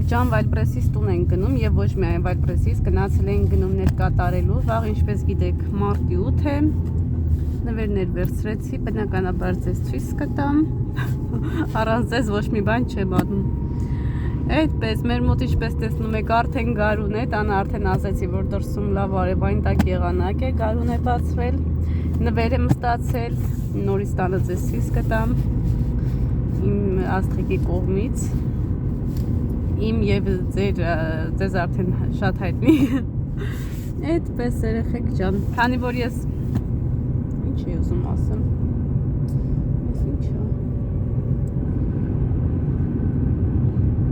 ջան, Վայլպրեսից տուն են գնում եւ ոչ միայն Վայլպրեսից գնացել են գնում ներկատարելու։ Վաղ ինչպես գիտեք, մարտի 8 է։ Նվերներ վերցրեցի, բնականաբար ձեզ ցույց կտամ։ Առանց ձեզ ոչ մի բան չեմ անում։ Այդպես մեր մոտ ինչպես տեսնում եք, արդեն գարուն է, տանը արդեն ասեցի, որ դրսում լավ արևային տակ եղանակ է, գարուն է բացվել, նվեր եմ ստացել, նորից տանը ձեզ ցույց կտամ իմ աստղիկի կողմից, իմ եւ ձեզ արդեն շատ հայտնի։ Այդպես երեխեք ջան, քանի որ ես ինչ եմ ուզում ասեմ։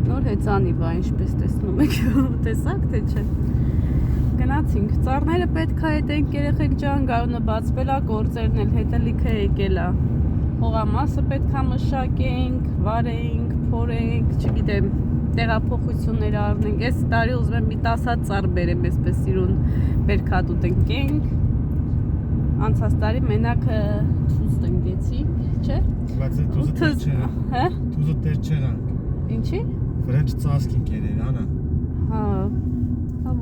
Նոր հեծանի բա ինչպես տեսնում եք, տեսակ թե չէ։ Գնացինք, ծառները պետք է հետենք երեխեք ջան, գարունը բացվել է, գործերն էլ հետը լիքը եկել է։ Հողամասը պետք է մշակենք, վարենք, փորենք, չգիտեմ, տեղափոխություններ առնենք։ Այս տարի ուզում եմ մի 10 հատ ծառ բերեմ, այսպես իրուն բերքատու տնկենք։ Անցած տարի մենակ թուզ տնկեցինք, չէ՞։ Բայց թուզը տեր չեղանք։ Հա։ Թուզը տեր չեղանք։ Ինչի։ Վրեջ ծասքինք երեր, անա։ Հա,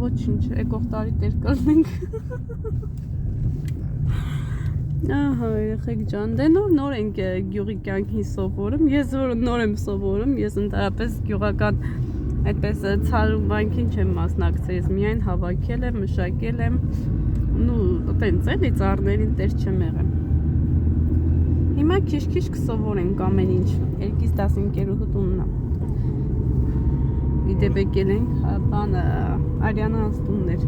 ոչինչ, եկող տարի տեր կլնենք։ Ահա, երեխեք ջան, դե նոր ենք գյուղի կյանքին սովորում, ես որ նոր եմ սովորում, ես ընդհանրապես գյուղական այդպես ցալում բանկին չեմ մասնակցել, ես միայն հավաքել եմ, մշակել եմ, ու տենց էլի ծառներին տեր չեմ եղել։ Հիմա քիչ-քիչ կսովորենք ամեն ինչ, 2-15 տունն է։ Իդեպ եկել ենք, բանը, Արյանանց տունն էր։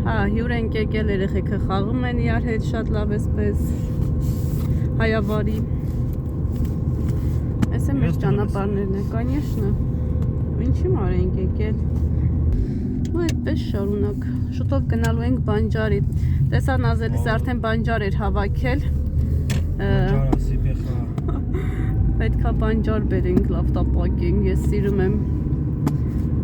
Հա, հյուր ենք եկել, երեխեքը խաղում են իրար հետ շատ լավ էսպես հայավարի։ Էս է մեր ճանապարհներն է, конечно։ Ինչի մար ենք եկել։ Ու այդպես շարունակ։ Շուտով գնալու ենք բանջարի։ Տեսա Նազելիս արդեն բանջար էր հավաքել։ Բանջարասի բեխա։ Պետքա բանջար բերենք, լավ տապակենք, ես սիրում եմ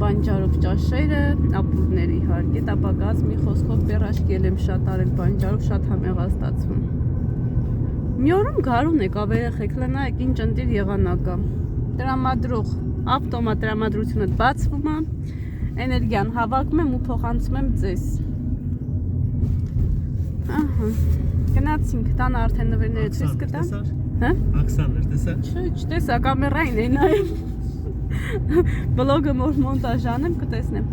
բանջարով ճաշերը, ապուրների իհարկե, տապակած մի խոսքով պերաշկել եմ շատ արել բանջարով, շատ համեղ է ստացվում։ Մի օրում գարուն եք, ավերեխեք, լնայեք ինչ ընտիր եղանակա։ Տրամադրող, ավտոմատ տրամադրությունը բացվում է, էներգիան հավաքում եմ ու փոխանցում եմ ձեզ։ Ահա, գնացինք, տանը արդեն նվերները ցույց կտամ։ Հա? Աքսաներ, տեսա։ Չտեսա, կամերային է նայեմ։ Բլոգը որ մոնտաժ անեմ կտեսնեմ։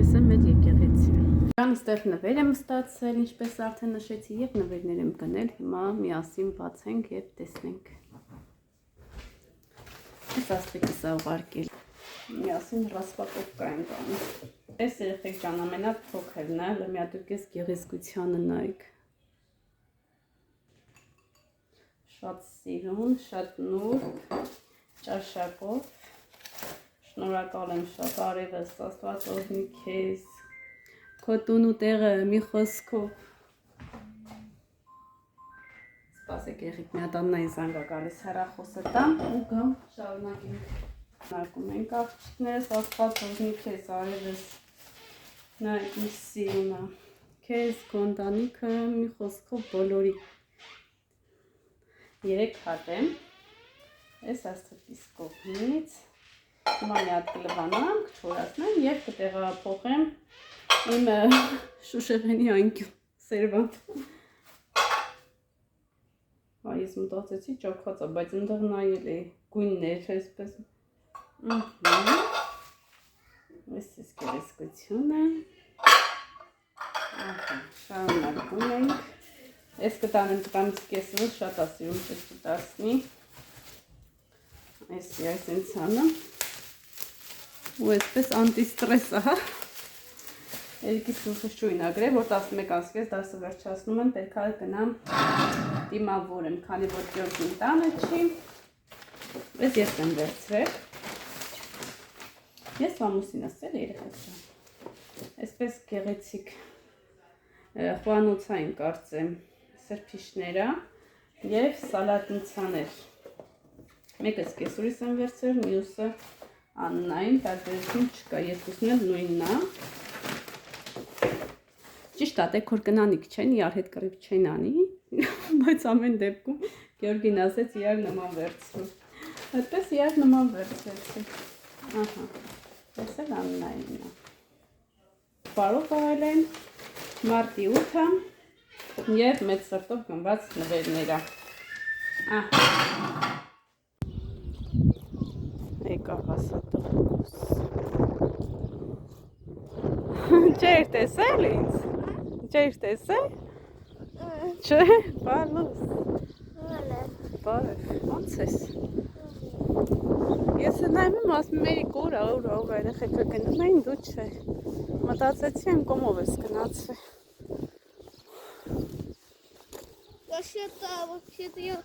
Այս է մեր եկեղեցին։ Ջան, այստեղ նվեր եմ ստացել, ինչպես արդեն նշեցի, եւ նվերներ եմ գնել, հիմա միասին բացենք եւ տեսնենք։ Այս աստղիկս է ուղարկել։ Միասին ռասպակովկա ենք անում։ Այս երեխեք ջան, ամենափոքրն է, լմյատուկես գեղեցկությանը նայեք։ Շատ սիրուն, շատ նուրբ, ճաշակով, շնորհակալ եմ շատ արևս, Աստված օրհնի քեզ, քո տուն ու տեղը մի խոսքով։ Սպասեք երեխեք, մի հատ Աննային զանգ է գալիս, հեռախոսը տամ ու գամ շարունակենք։ Նարկում ենք աղջիկներս, Աստված օրհնի քեզ արևս, նայեք ինչ սիրուն է, քեզ, քո ընտանիքը, մի խոսքով բոլորի։ 3 հատ եմ, այս աստղիկիս կողմից, հիմա մի հատ կլվանանք, չորացնեմ և կտեղափոխեմ իմ Շուշեղենի անկյուն սերվանդ։ Ես մտածեցի ճակված է, բայց ընդեղ նայել է գույններ, այսպես։ Այս ես գեղեցկությունը։ Շարունակում ենք։ Այս կտանեմ տղամից կեսվը շատ ասիրում չստասնի։ Այսի այս հանը ու այսպես անտիստրես է, հա։ Երիկիս ուխս չույնագրել, որ 11 ասկես դասը վերջացնում եմ, պետք է գնամ դիմավորեմ, քանի որ Գյորգին տանը չի։ Այս ես եմ վերցրել։ Ես ամուսինս էլ երեխեք ջան։ Այսպես գեղեցիկ խոհանոցային կարծեմ սրբիշները և սալատնցաներ։ Մեկս կեսուրիս եմ վերցրել, մյուսը Աննային, տարբերություն չկա, երկուսն էլ նույնն է։ Ճիշտ է, դեքոր կնանիք չեն, իրար հետ կռիվ չեն անի, բայց ամեն դեպքում Գեորգին ասեց իրար նման վերցրու։ Այդպես իրար նման վերցրեցի։ Ահա։ Տեսել Աննայինն է։ Բարով աղել են մարտի 8-ը և մեծ սրտով գնված նվերները։ Եկա հասատողոս։ Չէր տեսել ինձ։ Չէր տեսել։ Չէ, բալուս։ Բարև, ոնց ես։ Ես նայում եմ, ասում եմ, երիք ուր երեխեքը գնում էին, դու չէ։ Մտածեցի եմ կոմով ես գնացել։ Вообще-то я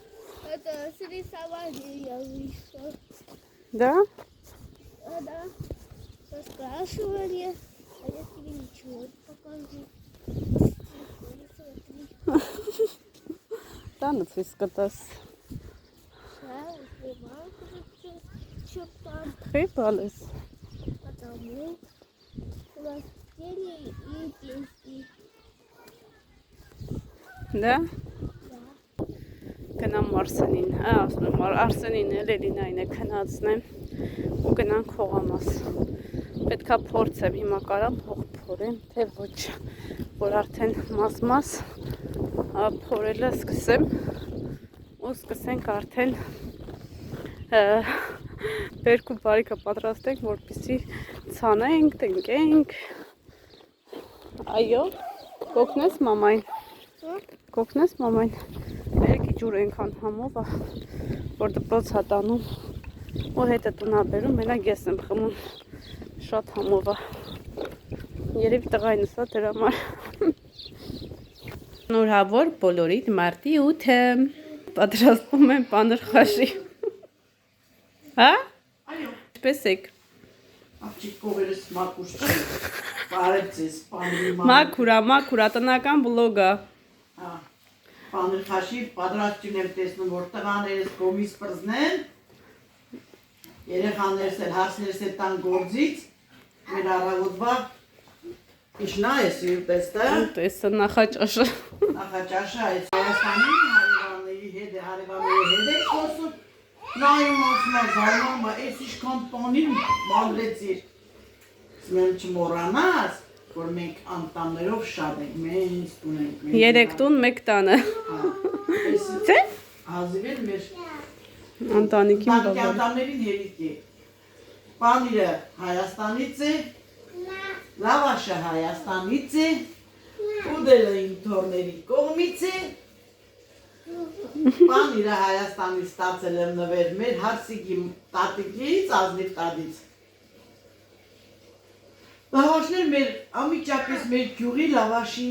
это срисовали я вышла. Да? Да. Раскрашивали. А я тебе ничего не покажу. Да, ну ты скатас. Да, снимаю что там. Хейпалес. Потому у нас пели и песни. Да? Да. Գնամ Արսենին, ասում եմ Արսենին Լելինային է քնացնեմ ու գնանք հողամաս։ Պետքա փորձեմ, հիմա կարամ հող փորեմ, թե ոչ, որ արդեն մաս-մաս փորելը սկսեմ ու սկսենք արդեն բերք ու բարիքը պատրաստենք, որպեսզի ցանենք, տնկենք։ Այո, կօգնես մամային։ Կօգնես մամային։ Երեքի ջուր ենքան համով է, որ դպրոց է տանում ու հետը տունա բերում, մենակ ես եմ խմում, շատ համով է։ Երևի տղայինս է դրա համար։ Շնորհավոր բոլորիդ մարտի 8-ը պատրաստվում եմ պանրխաշի։ Հա? Այո։ Ինչպես եք։ Աղջիկ կողերս մակուշ չի, բարև ձեզ, պանրի Մաքուրա, տնական բլոգ է։ Պանր խաշի պատրաստություն եմ տեսնում, որ տղաներս կոմից պրզնեն, երեխաներս էլ հասներս էլ տան գործից, մեր առավոտվա իշնա ես յուտեստը, Տեսը նախաճաշը։ նախաճաշը այս Հայաստանի հարևանների հետ է, հարևանների հետ է խոսում, նայում ասում է զարմանում, այս իշքան պանին մալրեցիր, ասում չմոռանաս, որ մենք անտաններով շատ ենք, մենք տուն ենք։ 3 տուն, 1 տանը։ Չէ՞։ Հազիվել մեր Անտանիքին բավարար։ անտաններին հերիք է։ Պանիրը Հայաստանից է, լավաշը Հայաստանից է, ուդելը իմ թորների կողմից է, պանիրը Հայաստանից ստացել եմ նվեր մեր հարսիկի տատիկից, ազնիվ տատից։ Լավաշներ մեր ամիջապես մեր գյուղի լավաշի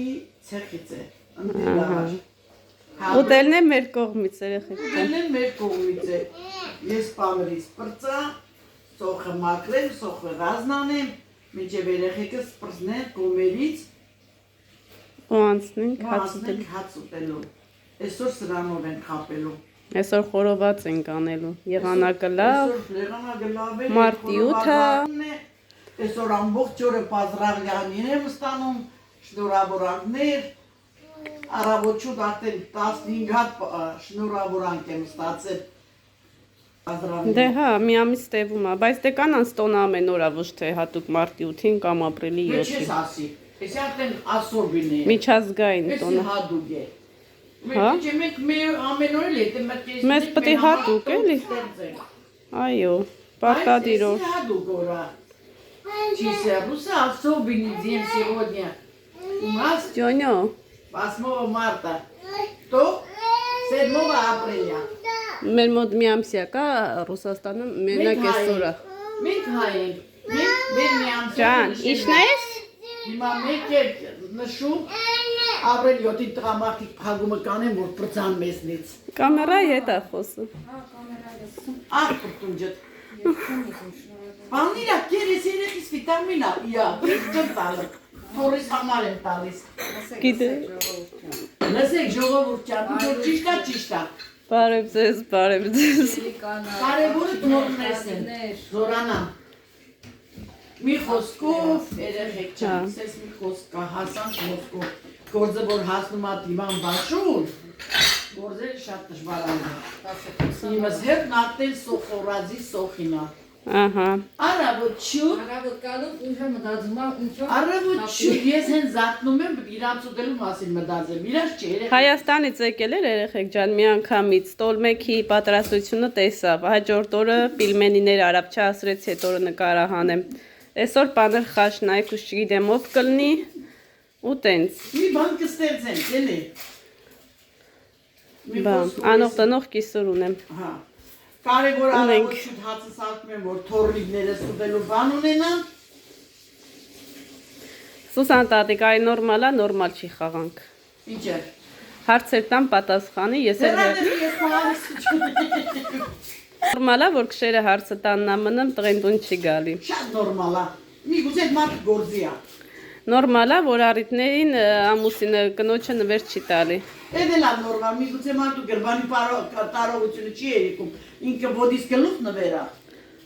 ցեղից է, ընտիր լավաշ։ Ուտելն է մեր կողմից երեխեք։ Ուտելն մեր կողմից է, ես պանրից պրծա, սոխը մաքրեմ, սոխը ռազնանեմ, մինչև երեխեքս պրծնեն կոմերից Ու անցնենք հաց անցնենք հաց ուտելու, այսօր սրանով են խապելու։ Այսօր խորոված ենք անելու, եղանակը լավ, Եղանակը լավ է, Մարտի 8-ը։ Այսօր ամբողջ օրը պազրավյանին եմ ստանում, շնորհավորանքներ, առավոտշուտ արդեն 15 հատ շնորհավորանք եմ ստացել պազրավյանին։ Դե հա, մի ամիս տևում է, բայց դե կանանց տոնը ամեն օրա ոչ թե հատուկ մարտի 8-ին կամ ապրիլի Դե 7-ին։ չես ասի, ես արդեն ասոր բինի է, Միջազգային ես տոնը։ հատուկ է։ Հա? Մենք ամեն օր էլ եթե մտքես Մեզ պետք է հատուկ, էլի։ Այո, պարտադիր օր։ Հատուկ օրա։ Чисеруса особенный день сегодня. У нас Ջոնյո, 8 марта. То 7 апреля. մեր մոտ մի ամսյա կա Ռուսաստանում մենակ այսօր է։ Մենք հայ ենք։ Մենք մի ամսյա։ Ջան, իշնես։ Հիմա մեկ է նշում ապրիլ 7-ի տղամարդիկ փակումը կանեն, որ պրծան մեզնից։ Կամերայի հետ է խոսում։ Ահ, պրտունջդ։ Պանիրա, կերես երեխիս վիտամինա, իա, չեմ տալը, թորիս համար եմ տալիս։ Գիտե։ Լսեք ժողովուրդ ջան, որ ճիշտ է։ Բարև ձեզ։ Կարևորը թորներս են, զորանամ։ Մի խոսքով, երեխեք ջան, սես մի խոսք կա, հասանք խոսքով, գործը որ հասնում է դիման բաշուն, գործերը շատ դժվարան է։ Իմս հետ նատել սոխորազի սոխինա։ Ահա։ Առավոտ շուտ, Առավոտ գալով ինքը մտածում եմ ինչով առավոտ շուտ ես հենց զարթնում եմ իրանց ուտելու մասին մտածեմ։ Իրաց չէ, երեք։ Հայաստանից եկել էր երեխեք ջան միանգամից տոլմեքի պատրաստությունը տեսավ։ Հաջորդ օրը պիլմենիներ արավ, չասրեց հետ օրը նկարահանեմ։ Այսօր պաներ խաշ նայք ու չգիտեմ ով կլնի ու տենց։ Մի բան կստեղծենք, էլի։ Բան, անող տնող կիսուր ունեմ։ Հա։ Կարևոր Ունենք։ առավոտ շուտ հացը սարքում եմ, որ թորնիկները սուտելու բան ունենան։ Սուսան տատիկ, այ նորմալ է, նորմալ չի խաղանք։ Ինչ է։ Հարցեր տան պատասխանի, ես էլ Դրանից ես խաղալիս նորմալ է, որ քշերը հարցը տաննա մնամ, տղեն տուն չի գալի։ շատ նորմալ է։ Միգուցե այդ մարդը գործի է։ Նորմալ է, որ առիթներին ամուսինը կնոջը նվեր չի տալի։ Էդ էլ է նորմալ, միգուցե մարդու գրբանի տարողությունը չի երիկում, ինքը ոտից գլուխ նվերա։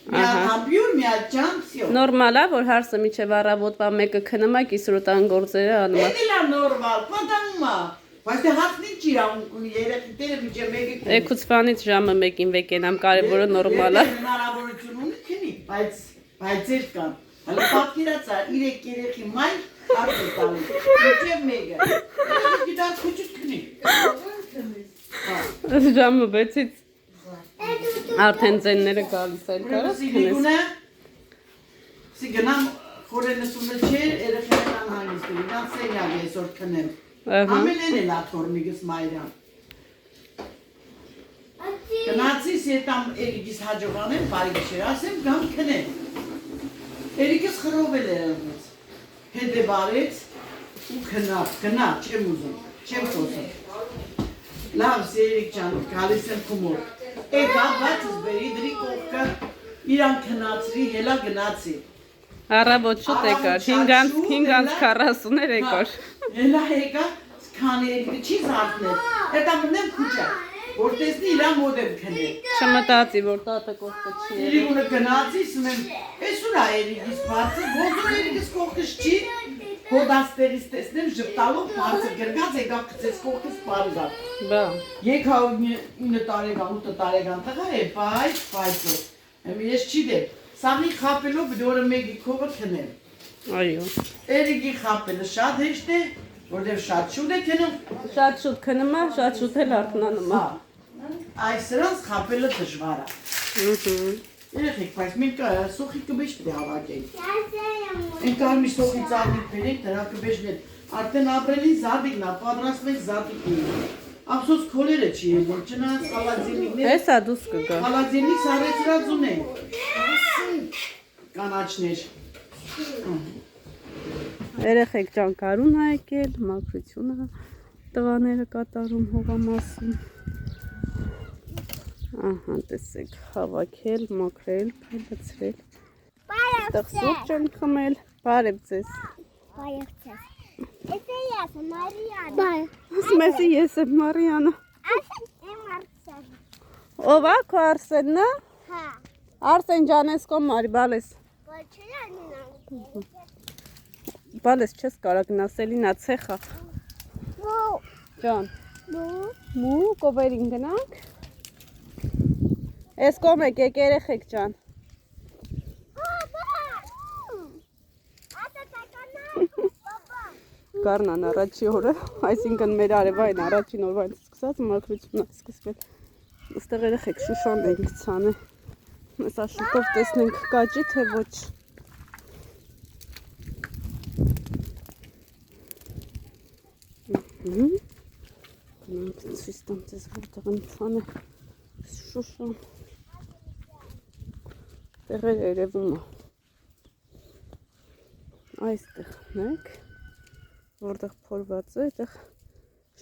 Մի հատ համբյուր, մի հատ ջան, всё։ Նորմալ է, որ հարսը միջև առավոտվա մեկը քնում է, կիսրոտան գործերը անում է։ Էդ էլ է նորմալ, պատանում է։ Բայց դե հացն ինչ իր ունի երեխիները միջև մեկը։ Էքուցվանից ժամը 1-ին վեկենամ, կարևորը նորմալ է։ Հնարավորություն ունի քնի, բայց էր կան։ Հələ պատկերացա 3 երեխի մայր արդեն տալու։ Միջև մեկը։ Գիտած քուչուց քնի։ Ժամը 6-ից արդեն ձենները գալիս են, կարաս քնես։ Սիգունը սի գնամ խորենսունը չէ, երեխեքն անհանգիստ են, իրանց սենյակը այսօր քնեմ։ Ամենեն էլ աթորնիկս մայրան։ Գնացիս հետամ Էրիկիս հաջողանեմ, բարի գիշեր, ասեմ գամ քնեմ։ Էրիկս խրովել է եղնեց, հետ է բարեց ու գնա, չեմ ուզում, չեմ խոսում։ Լավ, Էրիկ ջան, գալիս եմ քումոր։ Էկա, բացս բերի, դրի կողքը, իրան քնացրի, հելա գնացի։ Առավոտ շուտ եկար, 5:40 եկար։ Հելա եկա, քանի Էրիկը չի զարթնել, հետա մնեմ քուչա, որ տեսնի իրան մոտ եմ քնել։ Չմտածի, որ տատը կողքը չի եղել։ Իրիկունը գնացի, սմեմ, ես ուր է Էրիկիս բացը, ոնց Էրիկս կողքս չի, հոդաստերից տեսնեմ ժպտալով բացը գրգած եկա կծես կողքս պարգա։ Բա, Եկա 9 տարեկան, 8 տարեկան տղա է, բայց է, ես չի դեմ, սաղի խապելով դորը մեկի քովը քնեմ։ այո։ Էրիկի խապելը շատ հեշտ է, որտև շատ շուտ է քնում, Շատ շուտ քնում է, շատ շուտ էլ արթնանում է։ այս սրանց խապելը դժվար է։ Ահա։ Երեխեք, բայց մենք սոխի կբեջ պետք է հավաքենք։ Են կար մի սոխի ծաղիկ բերենք, դրա կբեջն է, արդեն ապրելին զադիկն է, պատրաստվենք զադիկին։ Ափսոս քոլերը չի եղել, չնայած խալածինիկներ, Էսա դուս կգա։ խալածինիկ սարեցրած ունենք։ Կանաչներ։ Երեխեք ջան կարուն ա եկել, մաքրությունը տղաները կատարում հողամասում։ Ահա, տեսեք, հավաքել, մաքրել, փայլացրել։ Այդտեղ սուրճ են խմել, բարև ձեզ։ Este es Mariana. Ասում ես ես եմ Մարիանա։ Es Marcelo. Ով է քո Արսեննա։ Ha. Արսեն ջան, ես կոմարի, բալես։ Почему Բալես չես կարա գնաս, էլինա ցեխա։ Bu. Ջան, Bu. մու կովերին գնանք։ Ես կոմ եք, եկ երեխեք ջան։ Գառնան առաջի օրը, այսինքն մեր արևային առաջին օրվանից սկսած մաքրությունն է սկսվել։ Այստեղ երեխեք շուշան ենք ցանը։ Հեսա շուտով տեսնենք կաճի թե ոչ։ Գնանք ցույց տամ ձեզ որտեղ են ցանը շուշան։ Տեղերը երևում է։ Այստեղ նայեք, որտեղ փորված է, այդտեղ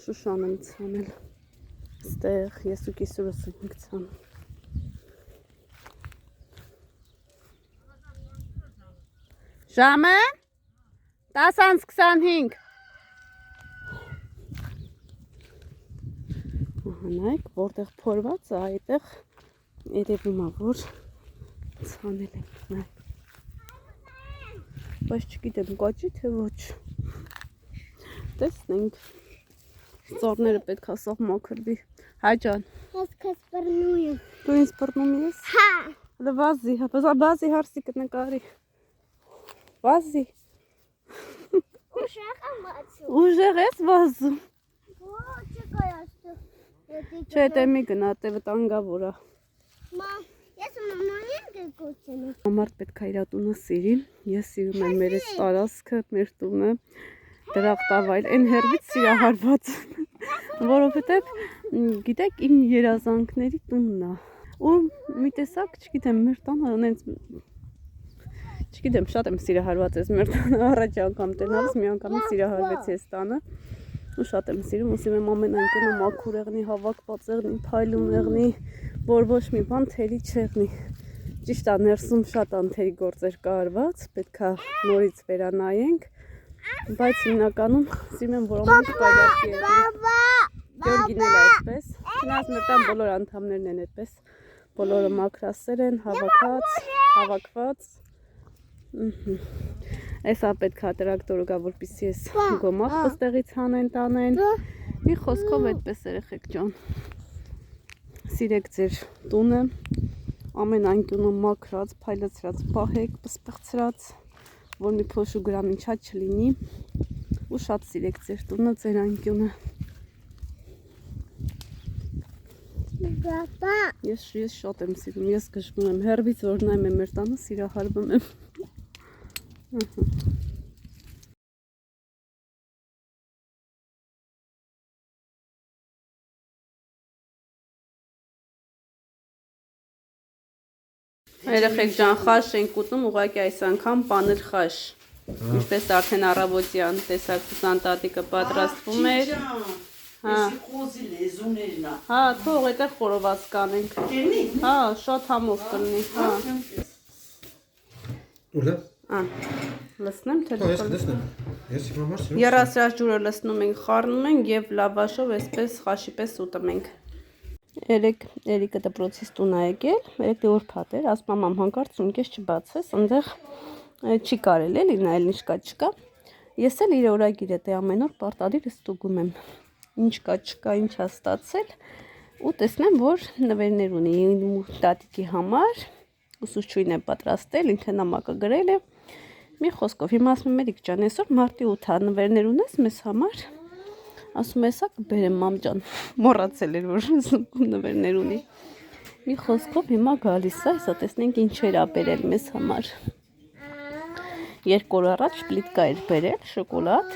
շուշան եմ ցանել։ Այստեղ ես ու կիսուրս ենք ցանում։ Ժամը 10:25։ Նայեք, որտեղ փորված է, այդտեղ երևում է, որ ցանել ենք, նայեք։ Բայց չգիտեմ կաճի թե ոչ։ Տեսնենք։ Ծառները պետք է սաղ մաքրվի։ Հայ ջան, Ես քսպրնույմ։ դու ինձ բռնում ես։ Հա։ Հələ վազի, վազի հարսի կնկարի։ Վազի։ Ուշեղ եմ բացում։ Ուժեղ ես վազում։ Ոչ, չկայացնում։ Չէ, դե մի գնա, դե վտանգավոր է։ Մամ, ես մամանին կգործեմ։ Մարդ պետք է իր տունը սիրի։ Ես սիրում եմ մեր տարածքը, մեր տունը, դրախտավայր, այն հերվից սիրահարված։ Որովհետև գիտեք, իմ երազանքների տունն է։ Ու մի տեսակ, չգիտեմ, մեր տանը այնց չգիտեմ, շատ եմ սիրահարված ես մեր տանը, առաջ անգամ տենալս մի անգամից սիրահարվեցի ես տանը ու շատ եմ սիրում, ուզում եմ ամեն անկյունը մաքուր եղնի, հավաքված եղնի, փայլուն եղնի, որ ոչ մի բան թերի չեղնի։ Ճիշտ է, ներսում շատ անթերի գործեր կա արված, պետք է նորից վերանայենք, բայց հիմնականում սիրում եմ, որ ամեն ինչ պայլակի եղնի։ Գյորգին էլ այդպես, չնայած մեր տան բոլոր անդամներն են այդպես, բոլորը մաքրասեր են, հավաքված։ Էսա պետք է տրակտորը գա, որպեսզի ես գոմախ ստեղից հանեն տանեն։ Մի խոսքով այդպես երեխեք ջան։ Սիրեք ձեր տունը, ամեն անկյունը մաքրած, փայլացրած պահեք, պսպղծրած, որ մի փոշ ու գրամ ինչա չլինի ու շատ սիրեք ձեր տունը, ձեր անկյունը։ Ես շատ եմ սիրում, ես գժվում եմ, հեռվից որ նայում եմ մեր տանը, սիրահարվում եմ։ Երեխեք ջան, խաշ ենք ուտում, ուղղակի այս անգամ պաներ խաշ։ Ինչպես արդեն առավոտյան տեսակ Սանտատիկը պատրաստվում էր։ Խոզի լեզուներն է։ Հա, թող այդտեղ խորոված կանենք։ Կերնի։ Հա, շատ համով կլինի, հա։ Ուլա։ Լսնեմ թե Ես լսնեմ։ Ես հիմա մարդ։ Երասրած ջուրը լսնում ենք, խառնում ենք եւ լավաշով այսպես խաշի պես ուտում ենք։ Երեկը դպրոցից տուն ա եկել, երեք ուրբաթ էր, ասում մամ հանկարծ ունկես չբացես, այնտեղ չի կարելի էլի նայել ինչ կա չկա։ Ես էլ իր օրագիրը դե ամեն օր պարտադիր ստուգում եմ։ Ինչ կա չկա, ինչ ա ստացել ու տեսնեմ, որ նվերներ ունի տատիկի համար, ուսուցչուհին է պատրաստել, ինքը նամակը գրել է։ Մի խոսքով, հիմա ասում եմ Մերիկ ջան, այսօր մարտի 8-ա նվերներ ունես մեզ համար։ Ասում է, սա կբերեմ մամ ջան, մոռացել էր, որ նվերներ ունի։ Մի խոսքով հիմա գալիս է, հեսա տեսնենք ինչեր ա բերել մեզ համար։ 2 օր առաջ պլիտկա էր բերել, շոկոլադ,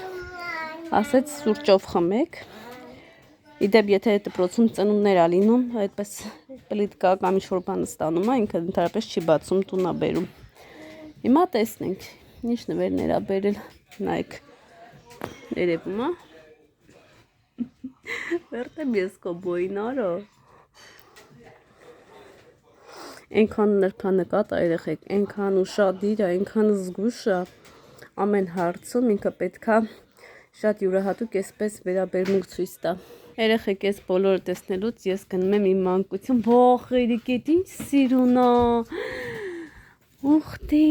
ասեց սուրճով խմեք։ Իդեպ եթե դպրոցում ծնունդներ ա լինում, այդպես պլիտկա կամ ինչ-որ բան ստանում ա, ինքը ընդհանրապես չի բացում, տուն ա բերում։ Հիմա տեսնենք, ինչ նվերներ ա բերել, նայեք, երևում ա։ Վերտեմ ես կոբոյին արա։ Ենքան նրբանկատ ա երեխեք, ենքան ուշադիր ա, ենքան զգուշ ա, ամեն հարցում ինքը պետքա շատ յուրահատուկ էսպես վերաբերմունք ցույց տա։ Երեխեք ես բոլորը տեսնելուց ես գնում եմ իմ մանկություն, ոխերիկ էդ ինչ սիրուն ա։ Ուխտի։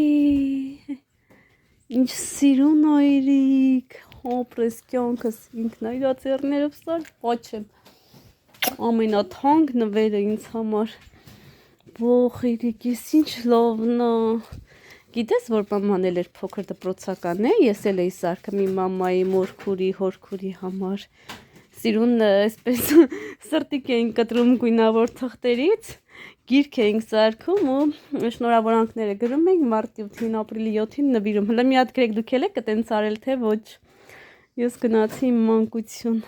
Ինչ սիրուն ա երիկ։ Ապրես կյանքս ինքն ա իր ծերներով սար պաչեմ։ Ամենաթանկ նվերը ինձ համար։ Ոխերիկ ես ինչ լավն ա։ Գիտես, որ մաման էլ էր փոքր դպրոցական է, ես էլ էի սարքում իմ մամայի, մորքուրի, հորքուրի համար։ Սիրուն այսպես սրտիկ էինք կտրում գույնավոր թղթերից, գիրք էինք սարքում ու շնորհավորանքները գրում էինք մարտի 8-ին, ապրիլի 7-ին նվիրում։ Հələ մի հատ գրեք դուք էլ եք այտենց արել թե ոչ։ Ես գնացի իմ մանկություն,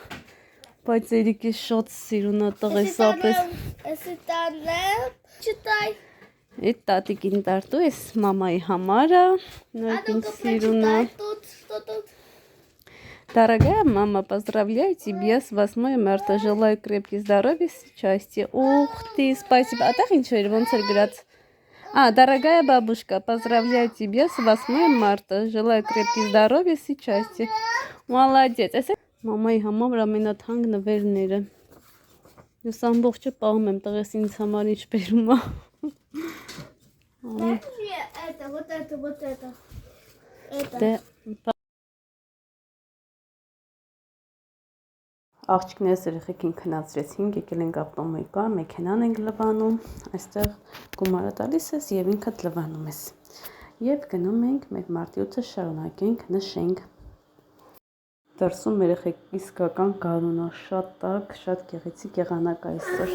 բայց երիկի շատ սիրուն ա տղես ապրես։ Էսի տանեմ, չտայ։ Այդ տատիկին տարտու ես մամայի համարը, նույնք ինձ սիրուն ա։ Дорогая мама, поздравляю тебя с 8 марта. Желаю крепких здоровья, счастья. Ух ты, спасибо. А так ничего, ոնց էր գրած։ Дорогая бабушка, поздравляю тебя с 8 марта. Желаю крепких здоровья, счастья. Молодец. Մամայի համար ամենաթանկ նվերները։ Ես ամբողջը պահում եմ, տղես ինձ համար ինչ բերում ա։ Вот это. Դե Աղջիկներս երեխեքին քնացրեցինք, եկել ենք ավտոմոյկա, մեքենան ենք լվանում, այստեղ գումարը տալիս ես եւ ինքդ լվանում ես։ Եվ գնում ենք մեր մարտի 8-ը շարունակենք նշենք։ Դրսում երեխեք իսկական գարուն է, շատ տաք, շատ գեղեցիկ եղանակ այսօր։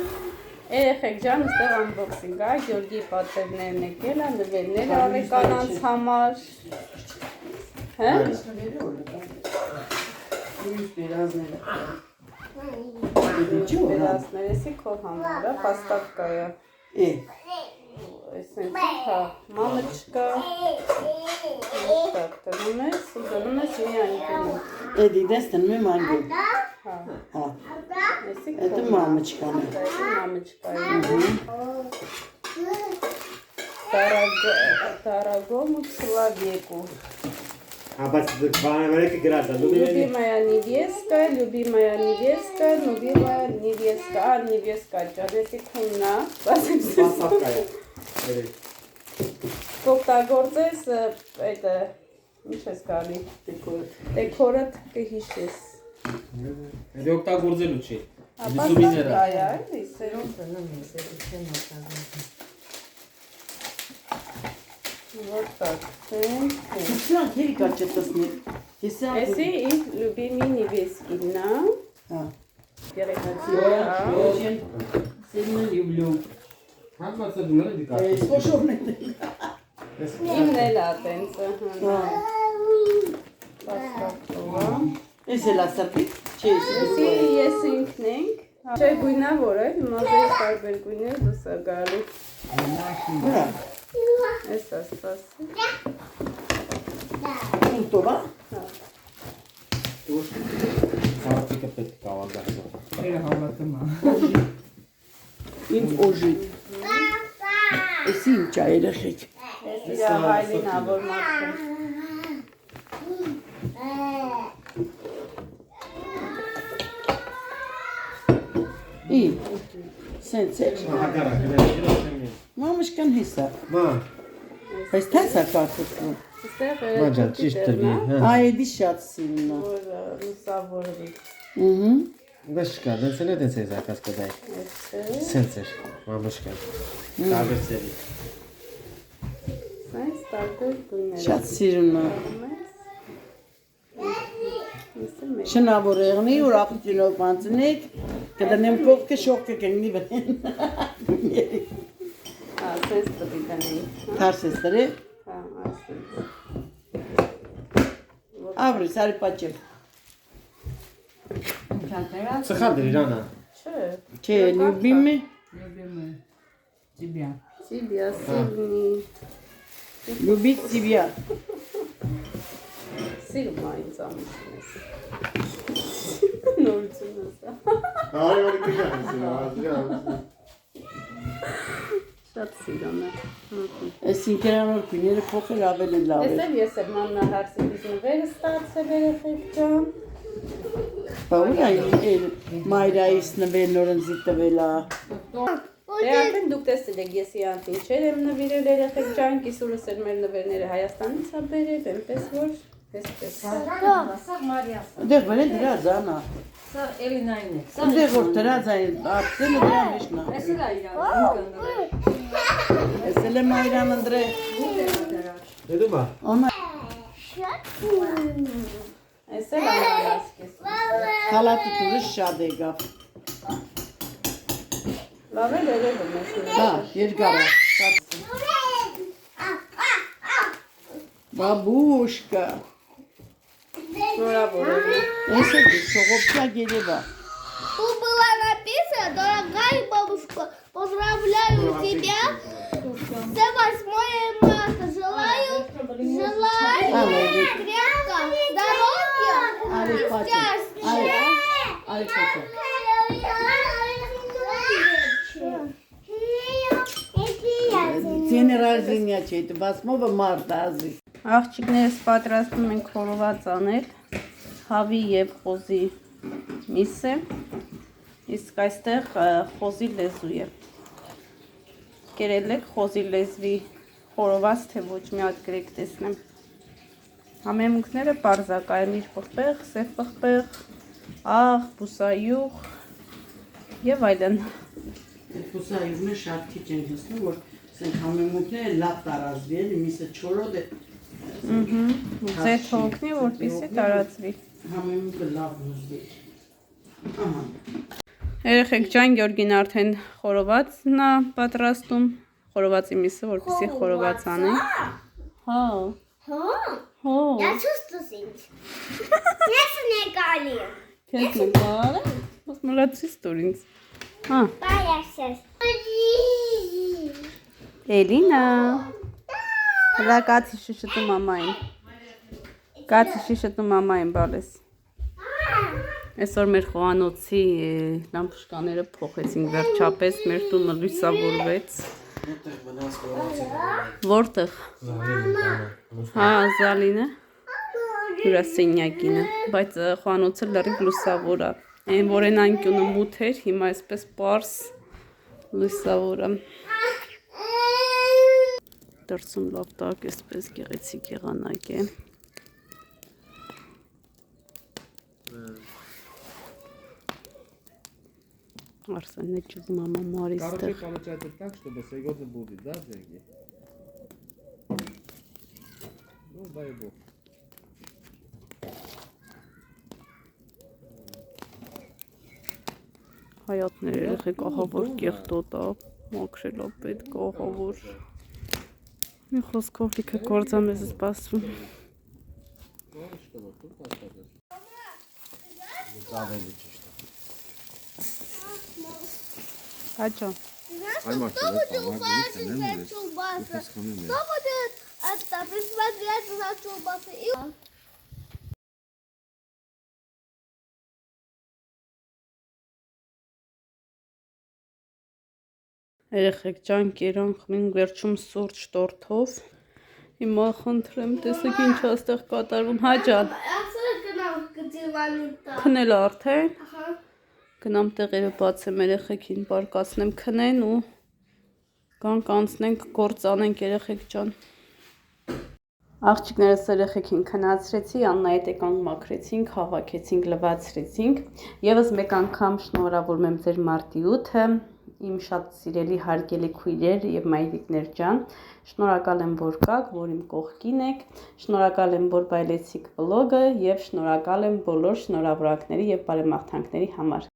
Երեխեք ջան, այստեղ unboxing է, Գյորգի պատերներն եկել են, նվերներ առել կանանց համար։ Հա՞։ Վերածներեսի քո համարը, պաստավկա է։ Այսինքն, հա, մամաչկա։ Так, դնում ես մի անկյունում։ Էդի դες դնում եմ անկյուն։ Հա։ Հա։ Էսի Это мамочкան է։ մամաչկա է։ Дорогому человеку. А բայց բանավերեկը գրած է, դու Любимая невестка, любимая невестка, невестка, ջանեսի քուննա, Պաստավկա է։ կօգտագործես это, ինչ ես գալի, դեկորը կհիշես։ Դե օգտագործելու չի։ Պաստավկա է, էլի, սերում։ Вот так. Սրանք երիկա չտեսնի։ Էսի իր любимый невесткина։ Հա։ Երեքացի։ Очень сильно люблю։ Հատվածը դուները դիկա։ Սոշովն է։ Իմն էլ է տենց, Հա։ պաստավկա։ Էս էլ ասարդի։ Չի Էսի ես ինքն ենք։ Չէ գույնավոր է, մազերի տարբեր գույներ դուս է գալու։ Ուրա։ Էս ասպաս։ Ուտովա։ Խաղացիկը պետք է կավանդահը։ Ինձ օժի։ Էս ինչ է երեխեք։ Էս իր հայլին ավոր մարդը։ Ի։ Սենց է։ Մամուշկան հիսա։ Մա, Այս թեսա կարտոֆլու։ Այստեղ մաջա ճիշտ դրվի, հա։ Այդի շատ սիննա։ որ լուսավորվի։ Ուհու։ Դաշկա, դες էլ է դες է զակաս կդայ։ Այստեղ Սենսեր, մամուշկա։ Տարբերսերի։ սենց տարբեր գույներ։ Շատ սիրուն է։ Իսը Շնավոր եղնի, ուրախությունով մանցնեք, կդնեմ կողքը շողքը կգնի վրեն։ Հա, սենց տվի տնեի։ Թարս ես դրե, Հա, այսինք։ ավրիս, արի պաչև։ Սխալ դեր Իրանա։ Չէ։ Չէ, լյուբիմ է, Тебя сильней. լյուբից ծիվյա։ Սիրում այն ծամուշնես։ Նորությունս է։ Այո, դիքանս։ Շատ սիրում է։ Այս ինքերանոր կույները փոխել ավել են լավ է։ Էսել ես եմ մաննահարսից նվերը ստացել երեխեք ջան։ Բա ուր այն մայրայիս նվեր նորընձի տվելա։ Դե արդեն դուք տեսել եք ես իրանց ինչեր եմ նվիրել երեխեք ջան, կիսուրս էլ մեր նվերները Հայաստանից է բերել, այնպես որ այսպես։ Սա Մարիասը։ Դեղ վրեն դրա զանա։ Սա Էլինային է։ Սա Դեղ որ դրա զայն, ատսելը դրա մեջնա։ Էսի լա իրան։ Էսել է մայրան ընդրե։ Դե դու մա։ Օնա Էսել անալաս կես։ խալատը տուրը շատ եկավ։ Լավ է երևում ես։ Հա, երկար է։ Բաբուշկա։ Շնորհավոր եմ։ Էս է շողոպչա գերեվա։ Тут было написано, дорогая бабушка, поздравляю тебя с 8 марта. Желаю крепко здоровья, Արի պաչը։ счастья. Արի պաչը։ Գեներալզինյա չէ, դու բասմովը մարդ ազի։ Աղջիկներս պատրաստում ենք խորոված անել հավի եւ խոզի միսը, իսկ այստեղ խոզի լեզու է։ Կերել եք խոզի լեզվի խորոված, թե ոչ մի հատ գրեք տեսնեմ։ Համեմունքները պարզակայել իր պղպեղ, սև պղպեղ, աղ, բուսայուղ եւ այլն։ Այդ բուսայուղները շատ քիչ են հսնում, որ ասենք համեմունքները լավ տարածվի, էլի միսը չորոդ է։ Ձեթ հոգնի, որպեսզի տարածվի։ Համեմունքը լավ հուզվի։ Ահա։ Երեխեք ջան, Գյորգին արդեն խորովածն է պատրաստում, խորովածի միսը, որպեսզի խորոված անի։ Հա։ Հո։ Я чувствую ինձ։ Ես նեկալի եմ։ Քեզ նկար։ Ոնց մլացիս դուր ինձ։ Հա։ Բայասես։ Էլինա։ Հլա կացի շշտում մամային։ Կացի շշտում մամային բալես։ Այսօր մեր խոհանոցի լամպուշկաները փոխեցինք վերջապես, մեր տունը լույսավորվեց։ Որտեղ։ Հա, Զալինը։ Հյուրասենյակինը, բայց խոհանոցը լրիվ լույսավոր է։ Այն որ այն անկյունը մութ էր, հիմա այսպես պարզ լույսավոր է։ Դրսում լավ տակ, այսպես գեղեցիկ եղանակ է։ Арсене чуз мама Маристер. Короче, получается так, чтобы сегодня будет, да, деньги? Ну, дай бог. Հայատներ երեխեք ահավոր կեղտոտ է, մաքրել է պետք ահավոր։ Մի խոսքով լիքը գործա մեզ սպասում։ Հաճո։ Кто будет это присмотреть на колбасы? Երեխեք ջան, կերան խմին վերջում սուրճ տորթով։ Հիմա խնդրեմ, տեսեք ինչ է այստեղ կատարվում։ Հա ջան, քնել արդեն։ Գնամ տեղերը բացեմ երեխեքին, բարկացնեմ քնեն ու գանք անցնենք գործ անենք երեխեք ջան։ Աղջիկներս երեխեքին քնացրեցի, Աննայի հետ եկանք մաքրեցինք, հավաքեցինք, լվացրեցինք։ Եվս մեկ անգամ շնորհավորում եմ ձեր մարտի 8-ը, իմ շատ սիրելի հարգելի քույրեր եւ մայրիկներ ջան, շնորհակալ եմ որ կաք, որ իմ կողքին եք, շնորհակալ եմ որ բայլեցիք վլոգը եւ շնորհակալ եմ բոլոր շնորհավորանքների եւ բարեմաղթանքների համար։